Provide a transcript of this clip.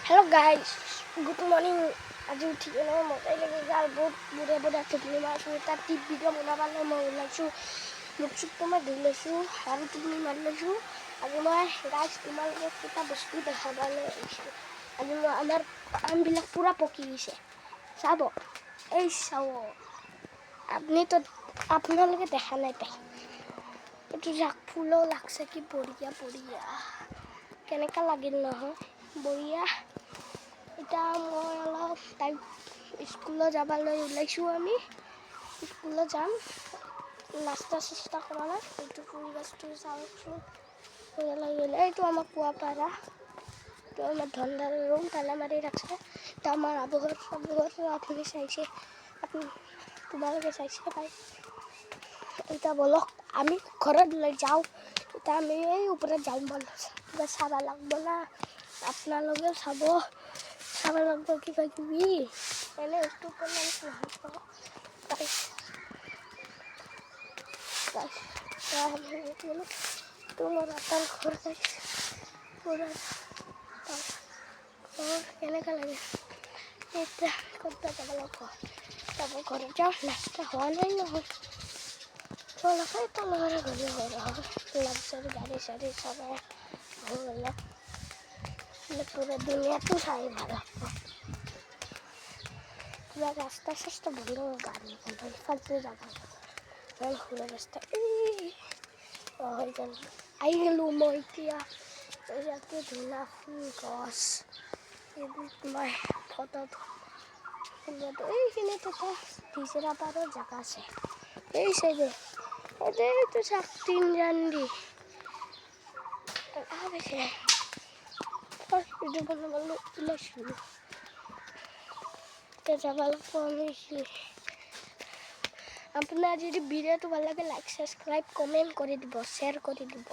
Hello guys, good morning. আজি উঠি কিনে মজাই লাগি গ'ল বহুত বুঢ়া টোপনি মাৰিছোঁ এটা টিপ ভিডিঅ' বনাবলৈ মই ওলাইছোঁ মুখ চুখটো মই ধুই লৈছোঁ আৰু টোপনি মাৰি লৈছোঁ আজি মই গাইজ তোমালোকক এটা বস্তু দেখাবলৈ আহিছোঁ আজি মই আমাৰ আমবিলাক পূৰা পকি গৈছে চাব এই চাব আপোনালোকে দেখা নাই পাই এইটো জাক ফুলো লাগছে কি বঢ়িয়া কেনেকুৱা লাগিল নহয় বঢ়িয়া এতিয়া মই অলপ টাইম স্কুলত যাবলৈ ওলাইছোঁ আমি স্কুলত যাম নাস্তা চাস্তা কৰা নাই এইটো ফুল গছটো চাওকচোন বঢ়িয়া লাগিলে এইটো আমাৰ কুৱাপাৰা এইটো আমাৰ ধনদাৰ ৰুম তালা মাৰি ৰাখছে এটা আমাৰ আবহৰ আপুনি চাইছে তোমালোকে চাইছে পাই এতিয়া বলক আমি ঘৰত লৈ যাওঁ এতিয়া আমি এই ওপৰত যাওঁ বল কিবা চাব লাগিব না আপোনালোকে চাব লাগব কিবা কিবি এনে একটু তোমার ঘর কেনেকা লাগে এটা করতে যাব লাগব তারপর ঘরে যাও নাস্তা হওয়া নাই নহয় চলাকাই তলরে ঘরে লাগজারি গাড়ি সারি সবাই ভালো পুরো দুনিয়াতে সারি ভালো পুরো রাস্তা সাস্তা বন্ধ গাড়ি বন্ধ ফালতু যাবা খোলা রাস্তা আহি গেলোঁ মই এতিয়া ইয়াতে ধুনীয়া ফুল গছ এইবোৰ মই ফটোত এইখিনিত এটা ভিজৰা পাৰৰ জেগা আছে এই চাইডে এইটো চাক তিনজন দি এইটো বনাবলৈ ওলাইছিলোঁ এতিয়া যাব লাগিব আমি আপোনাৰ যদি ভিডিঅ'টো ভাল লাগে লাইক ছাবস্ক্ৰাইব কমেণ্ট কৰি দিব শ্বেয়াৰ কৰি দিব